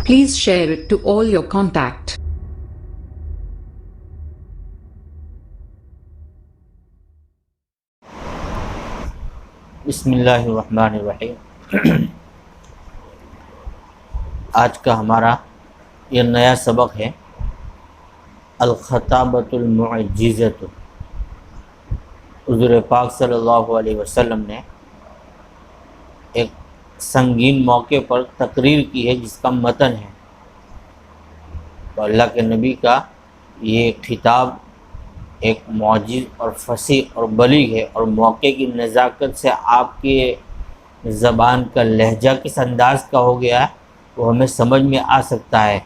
Please share it to all your contact. بسم اللہ الرحمن الرحیم۔ آج کا ہمارا یہ نیا سبق ہے الخطابۃ المعجزۃ۔ حضور پاک صلی اللہ علیہ وسلم نے ایک سنگین موقع پر تقریر کی ہے جس کا متن ہے۔ تو اللہ کے نبی کا یہ خطاب ایک معجز اور فصیح اور بلیغ ہے، اور موقع کی نزاکت سے آپ کی زبان کا لہجہ کس انداز کا ہو گیا ہے وہ ہمیں سمجھ میں آ سکتا ہے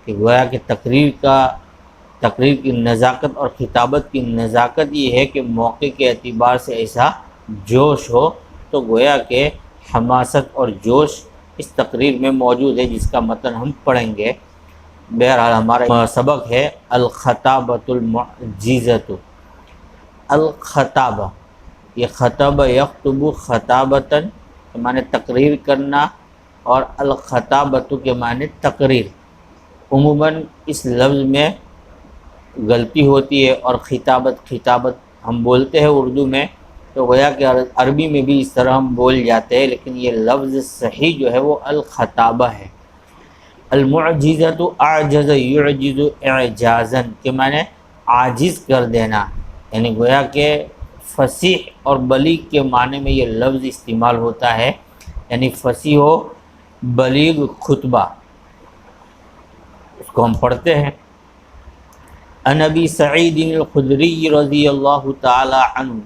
کہ گویا کہ تقریر کی نزاکت اور خطابت کی نزاکت یہ ہے کہ موقع کے اعتبار سے ایسا جوش ہو، تو گویا کہ حماست اور جوش اس تقریر میں موجود ہے جس کا متن ہم پڑھیں گے۔ بہرحال ہمارا سبق ہے الخطابۃ المعجزۃ۔ الخطابہ، یہ خطب یخطب خطابتاً کے معنی تقریر کرنا، اور الخطابۃ کے معنی تقریر۔ عموماً اس لفظ میں غلطی ہوتی ہے، اور خطابت ہم بولتے ہیں اردو میں، تو گویا کہ عربی میں بھی اس طرح ہم بول جاتے ہیں، لیکن یہ لفظ صحیح جو ہے وہ الخطابہ ہے۔ المعجزۃ اعجز یعجز اعجازا کے معنی عاجز کر دینا، یعنی گویا کہ فصیح اور بلیغ کے معنی میں یہ لفظ استعمال ہوتا ہے، یعنی فصیح و بلیغ خطبہ، اس کو ہم پڑھتے ہیں۔ عن ابی سعید الخدری رضی اللہ تعالی عنہ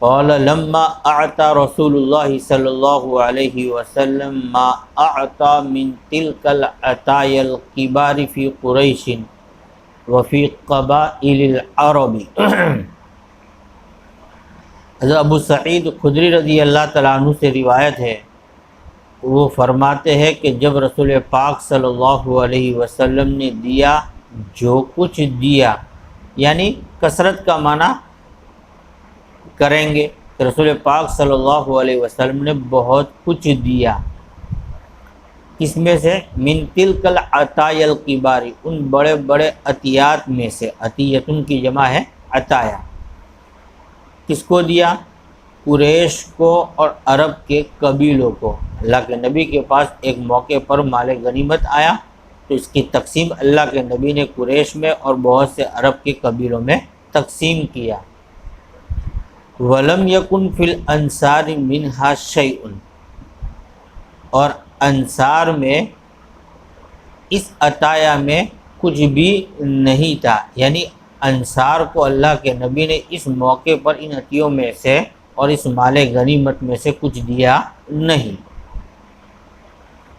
قال لما اعطى رسول الله صلی اللہ علیہ وسلم ما اعطى من تلك العطايا الكبار في قریش وفي قبائل العرب۔ حضرت ابو سعید خدری رضی اللہ تعالیٰ عنہ سے روایت ہے، وہ فرماتے ہیں کہ جب رسول پاک صلی اللہ علیہ وسلم نے دیا جو کچھ دیا، یعنی کثرت کا معنی کریں گے کہ رسول پاک صلی اللہ علیہ وسلم نے بہت کچھ دیا۔ کس میں سے؟ من تلک العطایا الکبار، ان بڑے بڑے عطیات میں سے۔ عطیتن کی جمع ہے عطایا۔ کس کو دیا؟ قریش کو اور عرب کے قبیلوں کو۔ اللہ کے نبی کے پاس ایک موقع پر مال غنیمت آیا، تو اس کی تقسیم اللہ کے نبی نے قریش میں اور بہت سے عرب کے قبیلوں میں تقسیم کیا۔ وَلَمْ يَكُنْ فِي الْأَنصَارِ مِنْهَا شَيْءٌ، اور انصار میں اس عطایا میں کچھ بھی نہیں تھا، یعنی انصار کو اللہ کے نبی نے اس موقع پر ان عطیوں میں سے اور اس مال غنیمت میں سے کچھ دیا نہیں۔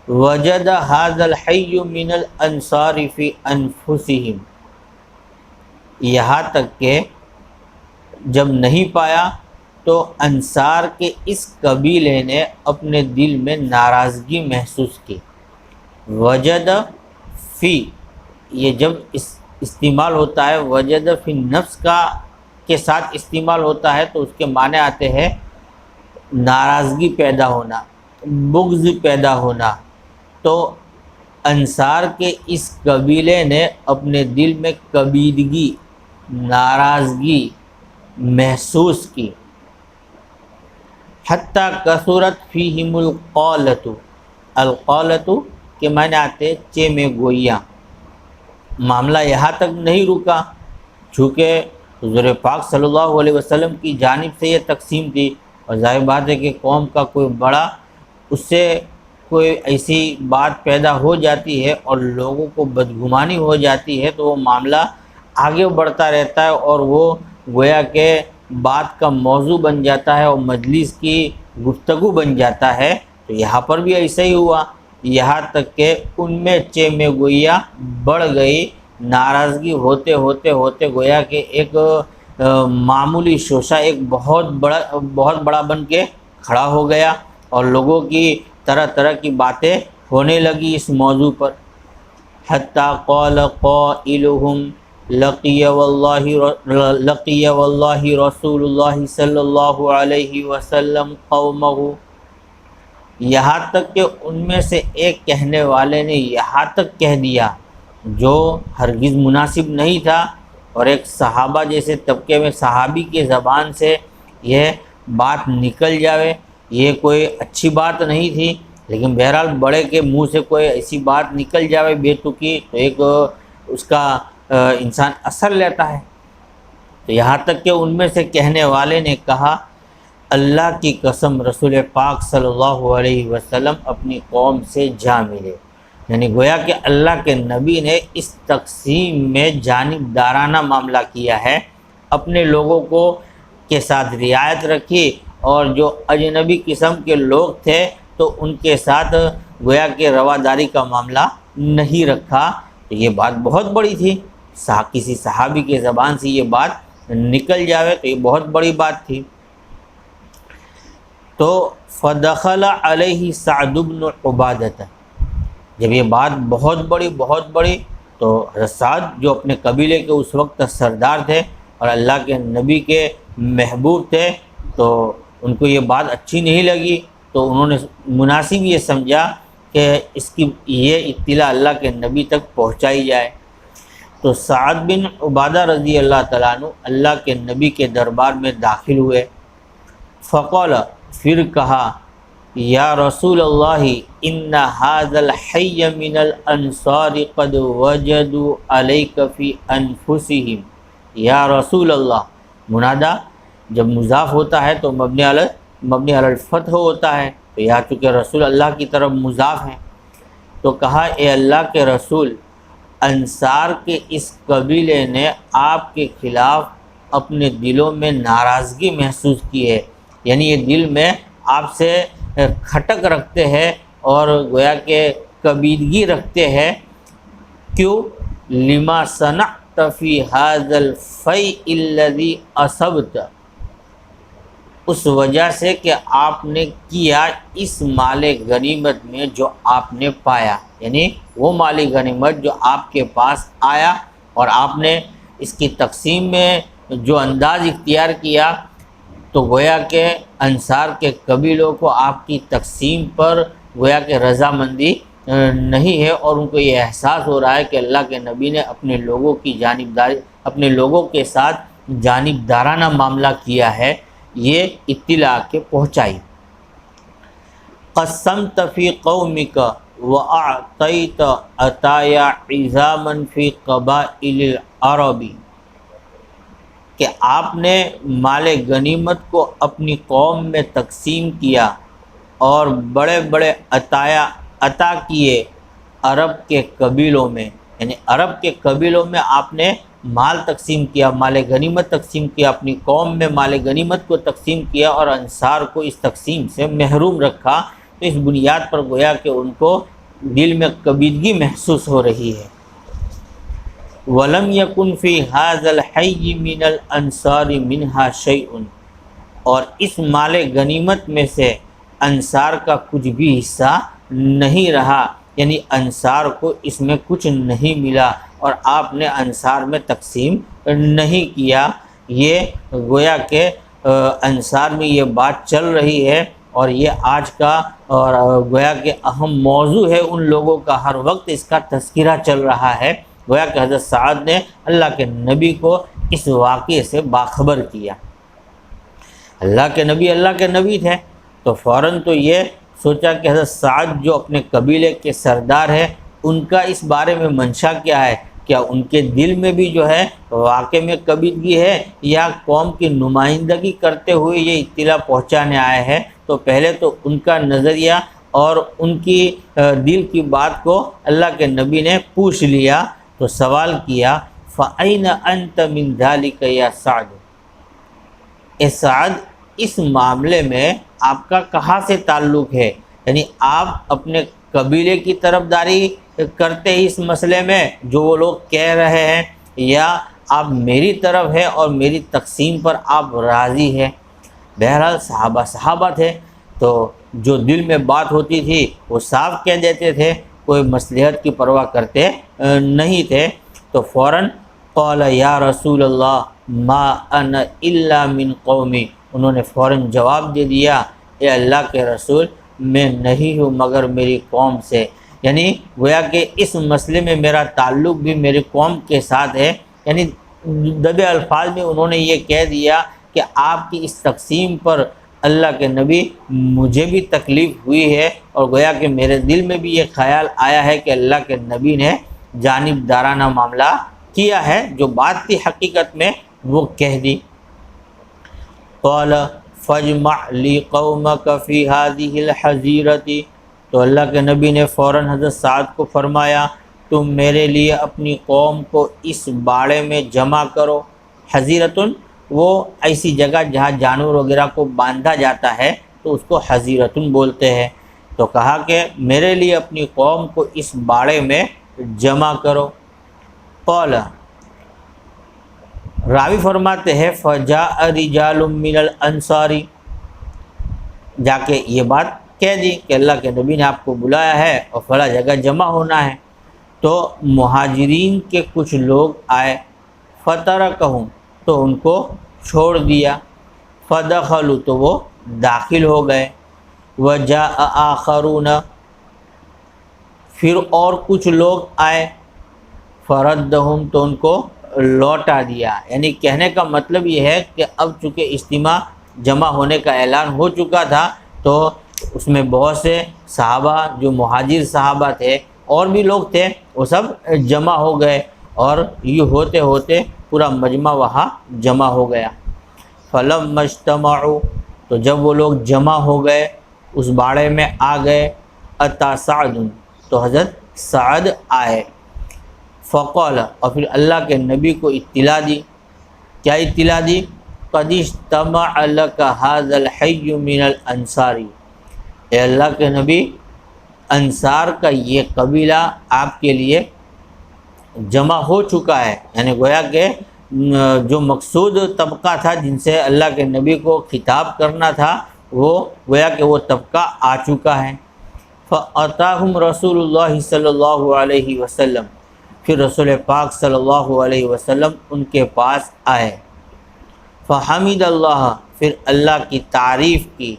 وجد هذا الحي من الانصار في انفسهم، یہاں تک کہ جب نہیں پایا تو انصار کے اس قبیلے نے اپنے دل میں ناراضگی محسوس کی۔ وجد فی، یہ جب استعمال ہوتا ہے وجد فی نفس کے ساتھ استعمال ہوتا ہے تو اس کے معنی آتے ہیں ناراضگی پیدا ہونا، بغض پیدا ہونا۔ تو انصار کے اس قبیلے نے اپنے دل میں کبیدگی، ناراضگی محسوس کی۔ حتیٰ کثرت فیہم القولۃ، القولۃ کے معنی آتے چیمے گوئیاں۔ معاملہ یہاں تک نہیں رکا، چونکہ حضور پاک صلی اللہ علیہ وسلم کی جانب سے یہ تقسیم تھی، اور ظاہر بات ہے کہ قوم کا کوئی بڑا اس سے کوئی ایسی بات پیدا ہو جاتی ہے اور لوگوں کو بدگمانی ہو جاتی ہے، تو وہ معاملہ آگے بڑھتا رہتا ہے اور وہ گویا کہ بات کا موضوع بن جاتا ہے اور مجلس کی گفتگو بن جاتا ہے۔ تو یہاں پر بھی ایسا ہی ہوا، یہاں تک کہ ان میں چیمے گویا بڑھ گئی، ناراضگی ہوتے ہوتے ہوتے گویا کہ ایک معمولی شوشہ ایک بہت بڑا بن کے کھڑا ہو گیا، اور لوگوں کی طرح طرح کی باتیں ہونے لگی اس موضوع پر۔ حتیٰ قال قائلہم لقی واللہ رسول اللہ صلی اللہ علیہ وسلم قومہ، یہاں تک کہ ان میں سے ایک کہنے والے نے یہاں تک کہہ دیا جو ہرگز مناسب نہیں تھا، اور ایک صحابہ جیسے طبقے میں صحابی کے زبان سے یہ بات نکل جاوے، یہ کوئی اچھی بات نہیں تھی، لیکن بہرحال بڑے کے منہ سے کوئی ایسی بات نکل جاوے بے تکی تو ایک اس کا انسان اثر لیتا ہے۔ تو یہاں تک کہ ان میں سے کہنے والے نے کہا اللہ کی قسم رسول پاک صلی اللہ علیہ وسلم اپنی قوم سے جا ملے، یعنی گویا کہ اللہ کے نبی نے اس تقسیم میں جانبدارانہ معاملہ کیا ہے، اپنے لوگوں کو کے ساتھ رعایت رکھی، اور جو اجنبی قسم کے لوگ تھے تو ان کے ساتھ گویا کہ رواداری کا معاملہ نہیں رکھا۔ تو یہ بات بہت بڑی تھی، کسی صحابی کے زبان سے یہ بات نکل جاوے تو یہ بہت بڑی بات تھی۔ تو فدخل علیہ سعد بن عبادہ، جب یہ بات بہت بڑی تو حضرت سعد جو اپنے قبیلے کے اس وقت سردار تھے اور اللہ کے نبی کے محبوب تھے، تو ان کو یہ بات اچھی نہیں لگی، تو انہوں نے مناسب یہ سمجھا کہ اس کی یہ اطلاع اللہ کے نبی تک پہنچائی جائے۔ تو سعد بن عبادہ رضی اللہ تعالیٰ عنہ اللہ کے نبی کے دربار میں داخل ہوئے۔ فقال، پھر کہا یا رسول اللہ ان هذا الحي من الانصار قد وجدوا عليك في انفسهم، یا رسول اللہ، منادہ جب مضاف ہوتا ہے تو مبنی علی الفتح ہوتا ہے، تو یہاں چونکہ رسول اللہ کی طرف مضاف ہیں، تو کہا اے اللہ کے رسول، انصار کے اس قبیلے نے آپ کے خلاف اپنے دلوں میں ناراضگی محسوس کی ہے، یعنی یہ دل میں آپ سے کھٹک رکھتے ہیں اور گویا کہ کبیدگی رکھتے ہیں۔ کیوں؟ لما صنعت فی ھذا الفیء الذی اصبت، اس وجہ سے کہ آپ نے کیا اس مال غنیمت میں جو آپ نے پایا، یعنی وہ مال غنیمت جو آپ کے پاس آیا اور آپ نے اس کی تقسیم میں جو انداز اختیار کیا، تو گویا کہ انصار کے قبیلوں کو آپ کی تقسیم پر گویا کہ رضامندی نہیں ہے، اور ان کو یہ احساس ہو رہا ہے کہ اللہ کے نبی نے اپنے لوگوں کی جانبداری، اپنے لوگوں کے ساتھ جانبدارانہ معاملہ کیا ہے، یہ اطلاع کے پہنچائی۔ قسمت فی قومک واعطیت عطایا عظاما فی قبائل العرب، کہ آپ نے مال غنیمت کو اپنی قوم میں تقسیم کیا اور بڑے بڑے عطا کیے عرب کے قبیلوں میں، یعنی عرب کے قبیلوں میں آپ نے مال تقسیم کیا، مال غنیمت تقسیم کیا، اپنی قوم میں مال غنیمت کو تقسیم کیا اور انصار کو اس تقسیم سے محروم رکھا، تو اس بنیاد پر گویا کہ ان کو دل میں کبیدگی محسوس ہو رہی ہے۔ وَلَمْ يَكُنْ فِي هَذَا الْحَيِّ مِنَ الْأَنصَارِ مِنْهَا شَيْءٌ، اور اس مال غنیمت میں سے انصار کا کچھ بھی حصہ نہیں رہا، یعنی انصار کو اس میں کچھ نہیں ملا اور آپ نے انصار میں تقسیم نہیں کیا۔ یہ گویا کہ انصار میں یہ بات چل رہی ہے، اور یہ آج کا اور گویا کہ اہم موضوع ہے، ان لوگوں کا ہر وقت اس کا تذکرہ چل رہا ہے۔ گویا کہ حضرت سعد نے اللہ کے نبی کو اس واقعے سے باخبر کیا۔ اللہ کے نبی تھے، تو فوراً تو یہ سوچا کہ حضرت سعد جو اپنے قبیلے کے سردار ہیں، ان کا اس بارے میں منشا کیا ہے، کیا ان کے دل میں بھی جو ہے واقع میں کبیدگی ہے، یا قوم کی نمائندگی کرتے ہوئے یہ اطلاع پہنچانے آئے ہیں۔ تو پہلے تو ان کا نظریہ اور ان کی دل کی بات کو اللہ کے نبی نے پوچھ لیا، تو سوال کیا فَأَيْنَ أَنْتَ مِنْ ذَلِكَ يَا سعد، اے سعد اس معاملے میں آپ کا کہاں سے تعلق ہے، یعنی آپ اپنے قبیلے کی طرفداری کرتے ہی اس مسئلے میں جو وہ لوگ کہہ رہے ہیں، یا آپ میری طرف ہے اور میری تقسیم پر آپ راضی ہیں؟ بہرحال صحابہ تھے، تو جو دل میں بات ہوتی تھی وہ صاف کہہ دیتے تھے، کوئی مصلحت کی پرواہ کرتے نہیں تھے۔ تو فوراً قال یا رسول اللہ ما انا الا من قومی، انہوں نے فوراً جواب دے دیا اے اللہ کے رسول، میں نہیں ہوں مگر میری قوم سے، یعنی گویا کہ اس مسئلے میں میرا تعلق بھی میری قوم کے ساتھ ہے۔ یعنی دبے الفاظ میں انہوں نے یہ کہہ دیا کہ آپ کی اس تقسیم پر اللہ کے نبی مجھے بھی تکلیف ہوئی ہے، اور گویا کہ میرے دل میں بھی یہ خیال آیا ہے کہ اللہ کے نبی نے جانبدارانہ معاملہ کیا ہے، جو بات تھی حقیقت میں وہ کہہ دی۔ قال فاجمع لی قومک فی ہذہ الحظیرۃ، تو اللہ کے نبی نے فوراً حضرت سعد کو فرمایا تم میرے لیے اپنی قوم کو اس باڑے میں جمع کرو۔ حظیرتن وہ ایسی جگہ جہاں جانور وغیرہ کو باندھا جاتا ہے تو اس کو حظیرتن بولتے ہیں۔ تو کہا کہ میرے لیے اپنی قوم کو اس باڑے میں جمع کرو۔ قال، راوی فرماتے ہیں فجاء رجال من الانصار، جا کے یہ بات کہہ دی کہ اللہ کے نبی نے آپ کو بلایا ہے اور فلاں جگہ جمع ہونا ہے۔ تو مہاجرین کے کچھ لوگ آئے، فترکہم، تو ان کو چھوڑ دیا، فدخلوا، تو وہ داخل ہو گئے، وجاء آخرون، پھر اور کچھ لوگ آئے، فردہم، تو ان کو لوٹا دیا۔ یعنی کہنے کا مطلب یہ ہے کہ اب چونکہ اجتماع جمع ہونے کا اعلان ہو چکا تھا تو اس میں بہت سے صحابہ جو مہاجر صحابہ تھے اور بھی لوگ تھے وہ سب جمع ہو گئے، اور یہ ہوتے ہوتے پورا مجمع وہاں جمع ہو گیا۔ فلما اجتمعوا، تو جب وہ لوگ جمع ہو گئے اس باڑے میں آ گئے، اتی سعد، تو حضرت سعد آئے، فقال، اور پھر اللہ کے نبی کو اطلاع دی۔ کیا اطلاع دی؟ قد اجتمع لک ھذا الحی من الانصار، اے اللہ کے نبی انصار کا یہ قبیلہ آپ کے لیے جمع ہو چکا ہے۔ یعنی گویا کہ جو مقصود طبقہ تھا جن سے اللہ کے نبی کو خطاب کرنا تھا وہ گویا کہ وہ طبقہ آ چکا ہے۔ فأتاہم رسول اللہ صلی اللہ علیہ وسلم، پھر رسول پاک صلی اللہ علیہ وسلم ان کے پاس آئے، فحمد اللہ، پھر اللہ کی تعریف کی،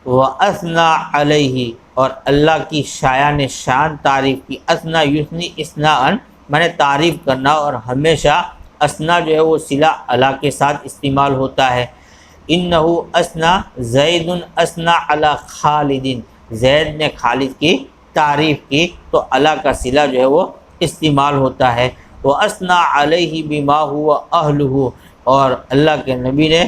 وَأَثْنَى علیہ، اور اللہ کی شایان شان تعریف کی۔ اثنا یثنی اثناءً مانے تعریف کرنا، اور ہمیشہ اثنا جو ہے وہ صلہ اللہ کے ساتھ استعمال ہوتا ہے۔ انہو اثنا زید اثنا علی خالد، زید نے خالد کی تعریف کی تو اللہ کا صلہ جو ہے وہ استعمال ہوتا ہے۔ وَأَثْنَى عَلَيْهِ بِمَا هُوَ أَهْلُهُ، اور اللہ کے نبی نے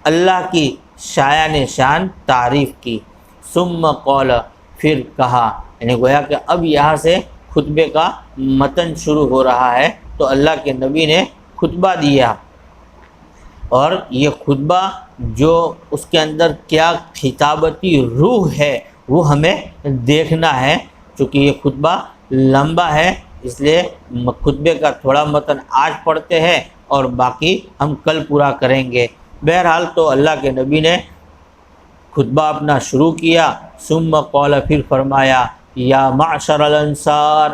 اللہ کی شایان شان تعریف کی۔ ثم قال، پھر کہا، یعنی گویا کہ اب یہاں سے خطبے کا متن شروع ہو رہا ہے، تو اللہ کے نبی نے خطبہ دیا، اور یہ خطبہ جو اس کے اندر کیا خطابتی روح ہے وہ ہمیں دیکھنا ہے۔ چونکہ یہ خطبہ لمبا ہے اس لیے خطبے کا تھوڑا متن آج پڑھتے ہیں اور باقی ہم کل پورا کریں گے۔ بہرحال تو اللہ کے نبی نے خطبہ اپنا شروع کیا۔ ثم قال، پھر فرمایا، یا معشر الانصار،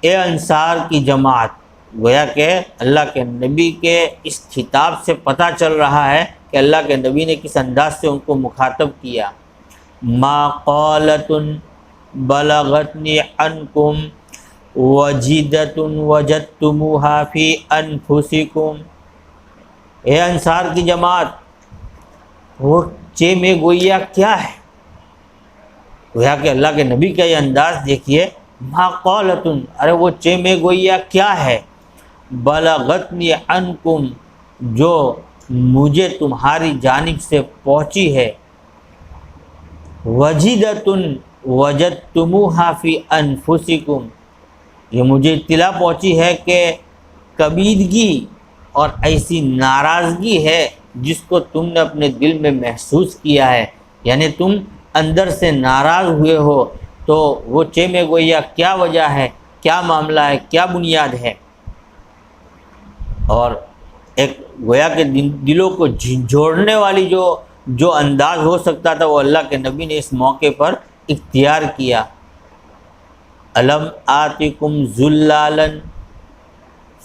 اے انصار کی جماعت۔ گویا کہ اللہ کے نبی کے اس خطاب سے پتہ چل رہا ہے کہ اللہ کے نبی نے کس انداز سے ان کو مخاطب کیا۔ ما قالۃ بلغتنی عنکم وجدۃ وجدتموها فی انفسکم، اے انصار کی جماعت، وہ چے میں گویا کیا ہے؟ گویا کہ اللہ کے نبی کا یہ انداز دیکھیے، ما قالۃ، ارے وہ چے میں گویا کیا ہے؟ بلغتنی عنکم، جو مجھے تمہاری جانب سے پہنچی ہے، وجدۃ وجدتموها فی انفسکم، یہ مجھے اطلاع پہنچی ہے کہ کبیدگی اور ایسی ناراضگی ہے جس کو تم نے اپنے دل میں محسوس کیا ہے، یعنی تم اندر سے ناراض ہوئے ہو، تو وہ چے میں گویا کیا وجہ ہے، کیا معاملہ ہے، کیا بنیاد ہے؟ اور ایک گویا کہ دلوں کو جھنجھوڑنے والی جو انداز ہو سکتا تھا وہ اللہ کے نبی نے اس موقع پر اختیار کیا۔ الم آتکم ذلالا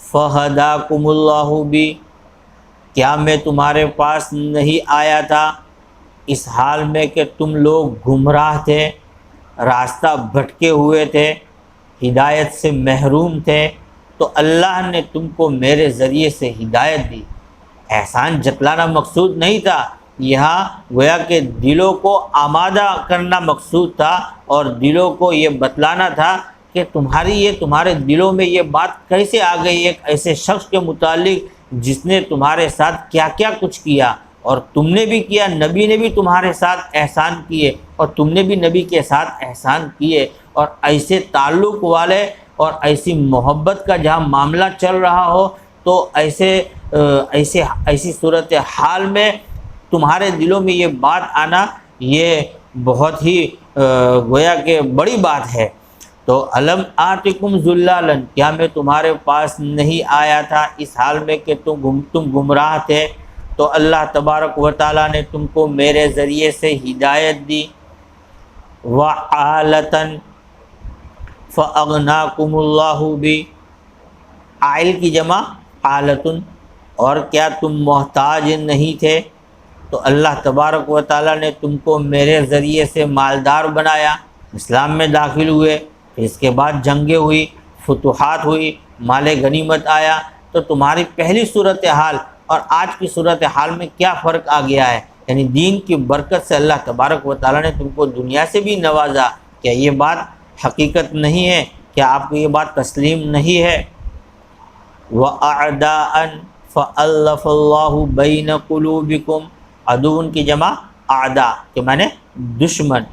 فہداکم اللہ بی، کیا میں تمہارے پاس نہیں آیا تھا اس حال میں کہ تم لوگ گمراہ تھے، راستہ بھٹکے ہوئے تھے، ہدایت سے محروم تھے، تو اللہ نے تم کو میرے ذریعے سے ہدایت دی۔ احسان جتلانا مقصود نہیں تھا، یہاں گویا کہ دلوں کو آمادہ کرنا مقصود تھا، اور دلوں کو یہ بتلانا تھا کہ تمہارے دلوں میں یہ بات کیسے آ گئی ایک ایسے شخص کے متعلق جس نے تمہارے ساتھ کیا کیا کچھ کیا، اور تم نے بھی کیا، نبی نے بھی تمہارے ساتھ احسان کیے، اور تم نے بھی نبی کے ساتھ احسان کیے، اور ایسے تعلق والے اور ایسی محبت کا جہاں معاملہ چل رہا ہو، تو ایسی صورت حال میں تمہارے دلوں میں یہ بات آنا یہ بہت ہی گویا کہ بڑی بات ہے۔ تو الم آتکم ذلالا، کیا میں تمہارے پاس نہیں آیا تھا اس حال میں کہ تم گمراہ تھے، تو اللہ تبارک و تعالیٰ نے تم کو میرے ذریعے سے ہدایت دی۔ وعالتاً فاغناکم اللہ بی، عائل کی جمع عالتن، اور کیا تم محتاج نہیں تھے، تو اللہ تبارک و تعالیٰ نے تم کو میرے ذریعے سے مالدار بنایا، اسلام میں داخل ہوئے، اس کے بعد جنگیں ہوئی، فتوحات ہوئی، مال غنیمت آیا، تو تمہاری پہلی صورتحال اور آج کی صورتحال میں کیا فرق آ گیا ہے؟ یعنی دین کی برکت سے اللہ تبارک و تعالیٰ نے تم کو دنیا سے بھی نوازا۔ کیا یہ بات حقیقت نہیں ہے؟ کیا آپ کو یہ بات تسلیم نہیں ہے؟ وَأَعْدَاءً فَأَلَّفَ اللَّهُ بَيْنَ قُلُوبِكُمْ، عدوٌ کی جمع اعداء کہ معنی دشمن،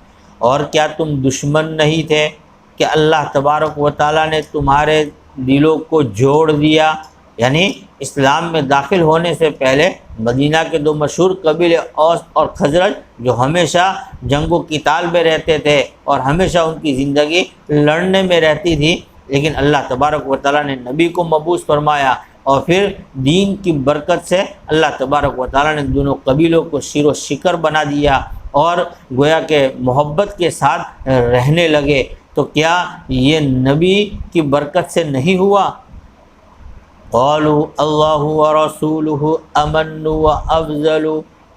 اور کیا تم دشمن نہیں تھے کہ اللہ تبارک و تعالیٰ نے تمہارے دلوں کو جوڑ دیا۔ یعنی اسلام میں داخل ہونے سے پہلے مدینہ کے دو مشہور قبیلے اوس اور خزرج جو ہمیشہ جنگ و قتال میں رہتے تھے اور ہمیشہ ان کی زندگی لڑنے میں رہتی تھی، لیکن اللہ تبارک و تعالیٰ نے نبی کو مبعوث فرمایا، اور پھر دین کی برکت سے اللہ تبارک و تعالیٰ نے دونوں قبیلوں کو شیر و شکر بنا دیا اور گویا کہ محبت کے ساتھ رہنے لگے۔ تو کیا یہ نبی کی برکت سے نہیں ہوا؟ قالوا اللہ ورسولہ امن وافضل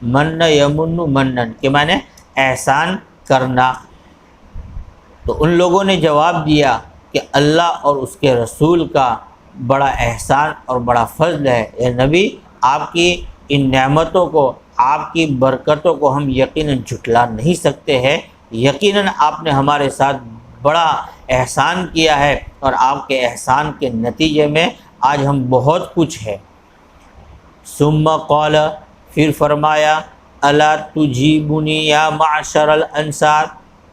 من یمن منن کہ معنی احسان کرنا۔ تو ان لوگوں نے جواب دیا کہ اللہ اور اس کے رسول کا بڑا احسان اور بڑا فضل ہے، اے نبی آپ کی ان نعمتوں کو، آپ کی برکتوں کو ہم یقیناً جھٹلا نہیں سکتے ہیں، یقیناً آپ نے ہمارے ساتھ بڑا احسان کیا ہے، اور آپ کے احسان کے نتیجے میں آج ہم بہت کچھ ہے۔ ثم قال، پھر فرمایا، الا تجیبنی یا معشر الانصار،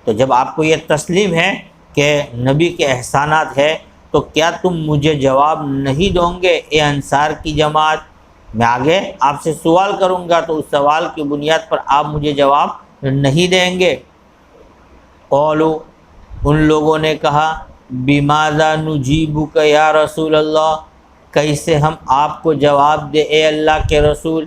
تو جب آپ کو یہ تسلیم ہے کہ نبی کے احسانات ہے تو کیا تم مجھے جواب نہیں دو گے اے انصار کی جماعت؟ میں آگے آپ سے سوال کروں گا تو اس سوال کی بنیاد پر آپ مجھے جواب نہیں دیں گے۔ قولوا، ان لوگوں نے کہا، بماذا نجیبک یا رسول اللہ، کیسے ہم آپ کو جواب دے اے اللہ کے رسول؟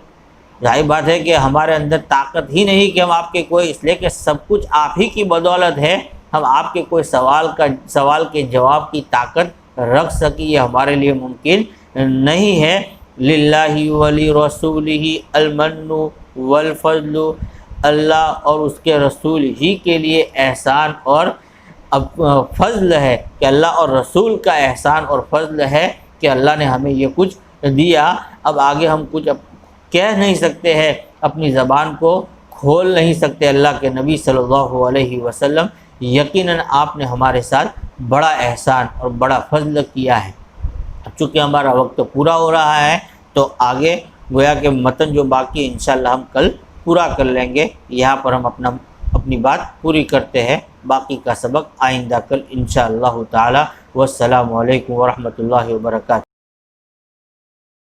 ظاہر بات ہے کہ ہمارے اندر طاقت ہی نہیں کہ ہم آپ کے کوئی، اس لیے کہ سب کچھ آپ ہی کی بدولت ہے، ہم آپ کے کوئی سوال کے جواب کی طاقت رکھ سکی، یہ ہمارے لیے ممکن نہیں ہے۔ للہ ولی رسولہ المن والفضل، اللہ اور اس کے رسول ہی کے لیے احسان اور فضل ہے، کہ اللہ اور رسول کا احسان اور فضل ہے کہ اللہ نے ہمیں یہ کچھ دیا۔ اب آگے ہم کچھ کہہ نہیں سکتے ہیں، اپنی زبان کو کھول نہیں سکتے۔ اللہ کے نبی صلی اللہ علیہ وسلم، یقیناً آپ نے ہمارے ساتھ بڑا احسان اور بڑا فضل کیا ہے۔ چونکہ ہمارا وقت پورا ہو رہا ہے تو آگے گویا کہ متن جو باقی انشاءاللہ ہم کل پورا کر لیں گے، یہاں پر ہم اپنی بات پوری کرتے ہیں، باقی کا سبق آئندہ کل انشاءاللہ تعالی۔ والسلام علیکم ورحمۃ اللہ وبرکاتہ۔